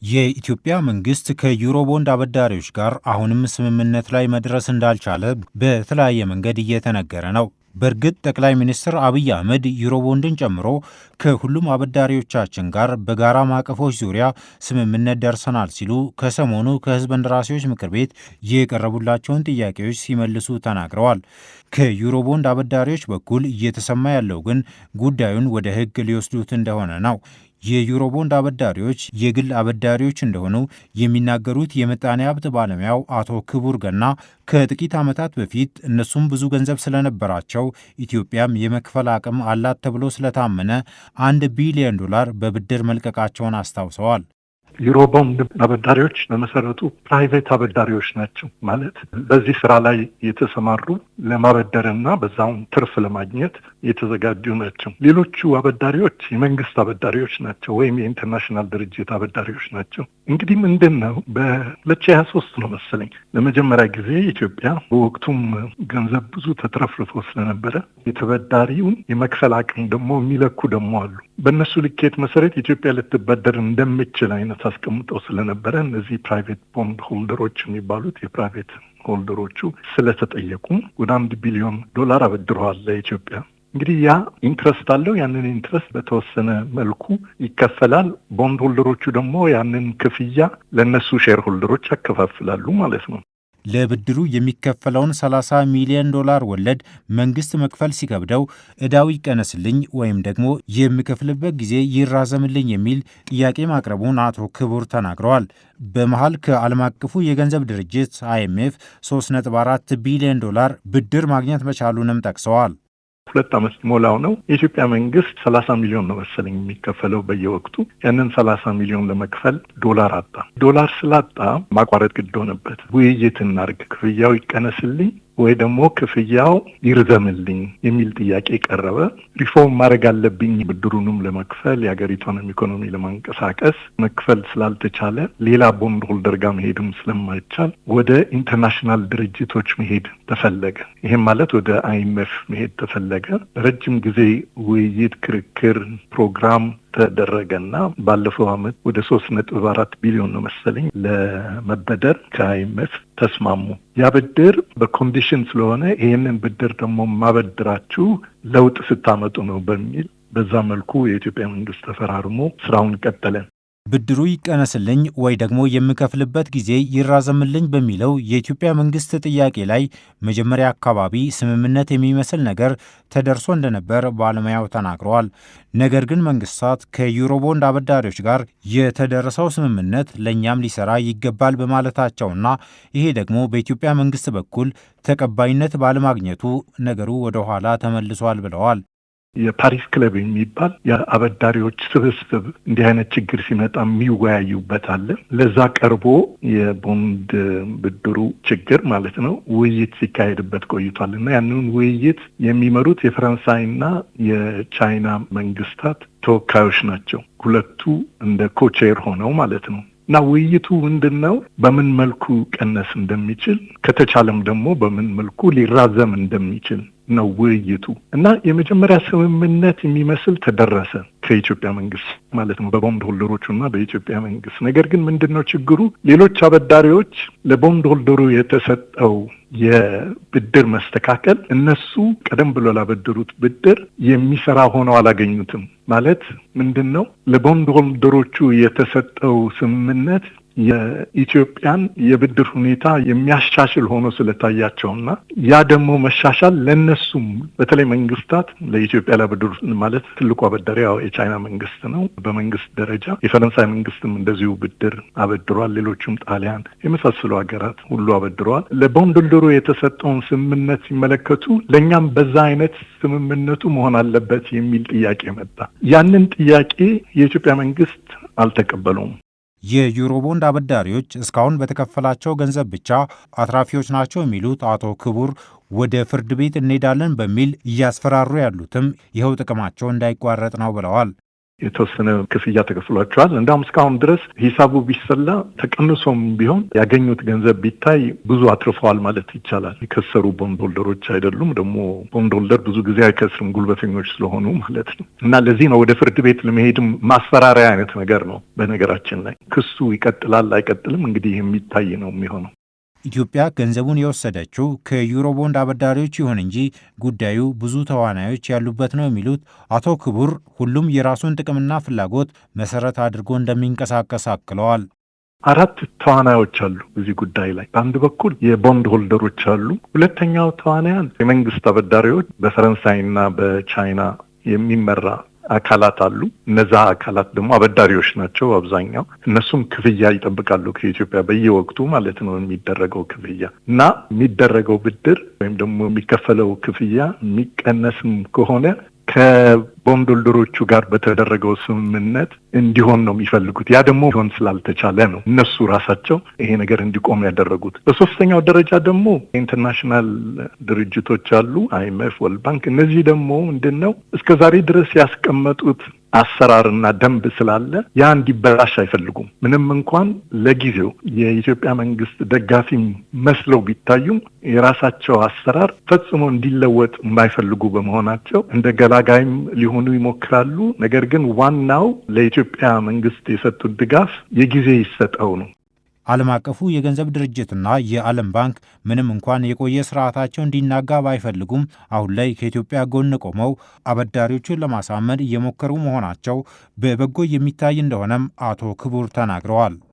የኢትዮጵያ መንግስት ከዩሮቦንድ አበዳሪዎች ጋር አሁንም ስምምነት ላይ መድረስ እንዳልቻለ በተለያየ መንገድ እየተነገረ ነው። በእርግጥ ጠቅላይ ሚኒስትር አብይ አህመድ ዩሮቦንድን ጨምሮ ከሁሉም አበዳሪዎቻችን ጋር በጋራ ማዕቀፎች ዙሪያ ስምምነት ደርሰናል ሲሉ ከሰሞኑ ከህዝብ እንደራሴዎች ምክር ቤት የቀረቡላቸውን ጥያቄዎች ሲመልሱ ተናግረዋል። ከዩሮቦንድ አበዳሪዎች በኩል እየተሰማ ያለው ግን ጉዳዩን ወደ ህግ ሊወስዱት እንደሆነ ነው። የዩሮቦንድ አበዳሪዎች የግል አበዳሪዎች እንደሆኑ የሚናገሩት የምጣኔ ሀብት ባለሙያው አቶ ክቡር ገና ከጥቂት ዓመታት በፊት እነሱም ብዙ ገንዘብ ስለነበራቸው ኢትዮጵያም የመክፈል አቅም አላት ተብሎ ስለታመነ $1 ቢሊዮን በብድር መልቀቃቸውን አስታውሰዋል። ዩሮቦንድ አበዳሪዎች በመሰረቱ ፕራይቬት አበዳሪዎች ናቸው። ማለት በዚህ ስራ ላይ የተሰማሩ ለማበደርና በዛውም ትርፍ ለማግኘት የተዘጋጁ ናቸው። ሌሎቹ አበዳሪዎች የመንግስት አበዳሪዎች ናቸው ወይም የኢንተርናሽናል ድርጅት አበዳሪዎች ናቸው። እንግዲህ ምንድን ነው በ2023 ነው መሰለኝ ለመጀመሪያ ጊዜ ኢትዮጵያ በወቅቱም ገንዘብ ብዙ ተትረፍርፎ ስለነበረ የተበዳሪውን የመክፈል አቅም ደግሞ የሚለኩ ደግሞ አሉ። በእነሱ ልኬት መሰረት ኢትዮጵያ ልትበደር እንደምችል አይነት አስቀምጠው ስለነበረ እነዚህ ፕራይቬት ቦንድ ሆልደሮች የሚባሉት የፕራይቬት ሆልደሮቹ ስለተጠየቁ ወደ $1 ቢሊዮን አበድረዋል ለኢትዮጵያ። እንግዲህ ያ ኢንትረስት አለው። ያንን ኢንትረስት በተወሰነ መልኩ ይከፈላል። ቦንድ ሆልደሮቹ ደግሞ ያንን ክፍያ ለእነሱ ሼር ሆልደሮች ያከፋፍላሉ ማለት ነው። ለብድሩ የሚከፈለውን $30 ሚሊዮን ወለድ መንግስት መክፈል ሲከብደው ዕዳው ይቀነስልኝ ወይም ደግሞ የሚከፍልበት ጊዜ ይራዘምልኝ የሚል ጥያቄ ማቅረቡን አቶ ክቡር ተናግረዋል። በመሃል ከዓለም አቀፉ የገንዘብ ድርጅት IMF $3.4 ቢሊዮን ብድር ማግኘት መቻሉንም ጠቅሰዋል። 2 ዓመት ሞላው ነው። የኢትዮጵያ መንግስት 30 ሚሊዮን ነው መሰለኝ የሚከፈለው በየወቅቱ። ያንን 30 ሚሊዮን ለመክፈል ዶላር አጣ። ዶላር ስላጣ ማቋረጥ ግድ ሆነበት። ውይይት እናድርግ፣ ክፍያው ይቀነስልኝ ወይ ደግሞ ክፍያው ይርዘምልኝ የሚል ጥያቄ ቀረበ። ሪፎርም ማድረግ አለብኝ ብድሩንም ለመክፈል የሀገሪቷንም ኢኮኖሚ ለማንቀሳቀስ መክፈል ስላልተቻለ ሌላ ቦንድ ሆልደር ጋር መሄድም ስለማይቻል ወደ ኢንተርናሽናል ድርጅቶች መሄድ ተፈለገ። ይህም ማለት ወደ IMF መሄድ ተፈለገ። ረጅም ጊዜ ውይይት፣ ክርክር ፕሮግራም ተደረገና ባለፈው ዓመት ወደ $3.4 ቢሊዮን ነው መሰለኝ ለመበደር ከIMF ተስማሙ። ያ ብድር በኮንዲሽን ስለሆነ ይህንን ብድር ደግሞ ማበድራችሁ ለውጥ ስታመጡ ነው በሚል በዛ መልኩ የኢትዮጵያ መንግስት ተፈራርሞ ስራውን ቀጠለ። ብድሩ ይቀነስልኝ ወይ ደግሞ የምከፍልበት ጊዜ ይራዘምልኝ በሚለው የኢትዮጵያ መንግስት ጥያቄ ላይ መጀመሪያ አካባቢ ስምምነት የሚመስል ነገር ተደርሶ እንደነበር ባለሙያው ተናግረዋል። ነገር ግን መንግስታት ከዩሮቦንድ አበዳሪዎች ጋር የተደረሰው ስምምነት ለእኛም ሊሰራ ይገባል በማለታቸውና ይሄ ደግሞ በኢትዮጵያ መንግስት በኩል ተቀባይነት ባለማግኘቱ ነገሩ ወደ ኋላ ተመልሷል ብለዋል። የፓሪስ ክለብ የሚባል የአበዳሪዎች ስብስብ እንዲህ አይነት ችግር ሲመጣ የሚወያዩበት አለ። ለዛ ቀርቦ የቦንድ ብድሩ ችግር ማለት ነው ውይይት ሲካሄድበት ቆይቷል እና ያንን ውይይት የሚመሩት የፈረንሳይና የቻይና መንግስታት ተወካዮች ናቸው። ሁለቱ እንደ ኮቼር ሆነው ማለት ነው። እና ውይይቱ ምንድነው? በምን መልኩ ቀነስ እንደሚችል ከተቻለም ደግሞ በምን መልኩ ሊራዘም እንደሚችል ነው ውይይቱ። እና የመጀመሪያ ስምምነት የሚመስል ተደረሰ ከኢትዮጵያ መንግስት ማለት ነው በቦንድ ሆልደሮቹና በኢትዮጵያ መንግስት። ነገር ግን ምንድነው ችግሩ? ሌሎች አበዳሪዎች ለቦንድ ሆልደሩ የተሰጠው የብድር መስተካከል እነሱ ቀደም ብሎ ላበደሩት ብድር የሚሰራ ሆነው አላገኙትም። ማለት ምንድነው? ለቦንድ ሆልደሮቹ የተሰጠው ስምምነት የኢትዮጵያን የብድር ሁኔታ የሚያሻሽል ሆኖ ስለታያቸውና ያ ደግሞ መሻሻል ለነሱም በተለይ መንግስታት ለኢትዮጵያ ላበድሩ ማለት ትልቁ አበዳሪ የቻይና መንግስት ነው። በመንግስት ደረጃ የፈረንሳይ መንግስትም እንደዚሁ ብድር አበድሯል። ሌሎችም ጣሊያን የመሳሰሉ ሀገራት ሁሉ አበድረዋል። ለቦንድ ሆልደሩ የተሰጠውን ስምምነት ሲመለከቱ ለእኛም በዛ አይነት ስምምነቱ መሆን አለበት የሚል ጥያቄ መጣ። ያንን ጥያቄ የኢትዮጵያ መንግስት አልተቀበለውም። የዩሮቦንድ አበዳሪዎች እስካሁን በተከፈላቸው ገንዘብ ብቻ አትራፊዎች ናቸው የሚሉት አቶ ክቡር ወደ ፍርድ ቤት እንሄዳለን በሚል እያስፈራሩ ያሉትም ይኸው ጥቅማቸው እንዳይቋረጥ ነው ብለዋል። የተወሰነ ክፍያ ተከፍሏቸዋል። እንዳውም እስካሁን ድረስ ሂሳቡ ቢሰላ ተቀንሶም ቢሆን ያገኙት ገንዘብ ቢታይ ብዙ አትርፈዋል ማለት ይቻላል። የከሰሩ ቦንድ ሆልደሮች አይደሉም። ደግሞ ቦንድ ሆልደር ብዙ ጊዜ አይከስርም፣ ጉልበተኞች ስለሆኑ ማለት ነው። እና ለዚህ ነው ወደ ፍርድ ቤት ለመሄድም ማስፈራሪያ አይነት ነገር ነው። በነገራችን ላይ ክሱ ይቀጥላል አይቀጥልም እንግዲህ የሚታይ ነው የሚሆነው። ኢትዮጵያ ገንዘቡን የወሰደችው ከዩሮቦንድ አበዳሪዎች ይሁን እንጂ ጉዳዩ ብዙ ተዋናዮች ያሉበት ነው የሚሉት አቶ ክቡር ሁሉም የራሱን ጥቅምና ፍላጎት መሰረት አድርጎ እንደሚንቀሳቀስ አክለዋል። 4 ተዋናዮች አሉ እዚህ ጉዳይ ላይ። በአንድ በኩል የቦንድ ሆልደሮች አሉ። ሁለተኛው ተዋናያን የመንግስት አበዳሪዎች በፈረንሳይና በቻይና የሚመራ አካላት አሉ። እነዛ አካላት ደግሞ አበዳሪዎች ናቸው አብዛኛው። እነሱም ክፍያ ይጠብቃሉ ከኢትዮጵያ በየወቅቱ ማለት ነው። የሚደረገው ክፍያ እና የሚደረገው ብድር ወይም ደግሞ የሚከፈለው ክፍያ የሚቀነስም ከሆነ ከቦንድ ሆልደሮቹ ጋር በተደረገው ስምምነት እንዲሆን ነው የሚፈልጉት። ያ ደግሞ ሊሆን ስላልተቻለ ነው እነሱ ራሳቸው ይሄ ነገር እንዲቆም ያደረጉት። በሶስተኛው ደረጃ ደግሞ ኢንተርናሽናል ድርጅቶች አሉ፣ IMF፣ ወርልድ ባንክ። እነዚህ ደግሞ ምንድነው እስከዛሬ ድረስ ያስቀመጡት አሰራርና ደንብ ስላለ ያ እንዲበላሽ አይፈልጉም። ምንም እንኳን ለጊዜው የኢትዮጵያ መንግስት ደጋፊ መስለው ቢታዩም የራሳቸው አሰራር ፈጽሞ እንዲለወጥ የማይፈልጉ በመሆናቸው እንደ ገላጋይም ሊሆኑ ይሞክራሉ። ነገር ግን ዋናው ለኢትዮጵያ መንግስት የሰጡት ድጋፍ የጊዜ ይሰጠው ነው። ዓለም አቀፉ የገንዘብ ድርጅትና የዓለም ባንክ ምንም እንኳን የቆየ ስርዓታቸው እንዲናጋ ባይፈልጉም አሁን ላይ ከኢትዮጵያ ጎን ቆመው አበዳሪዎቹን ለማሳመን እየሞከሩ መሆናቸው በበጎ የሚታይ እንደሆነም አቶ ክቡር ተናግረዋል።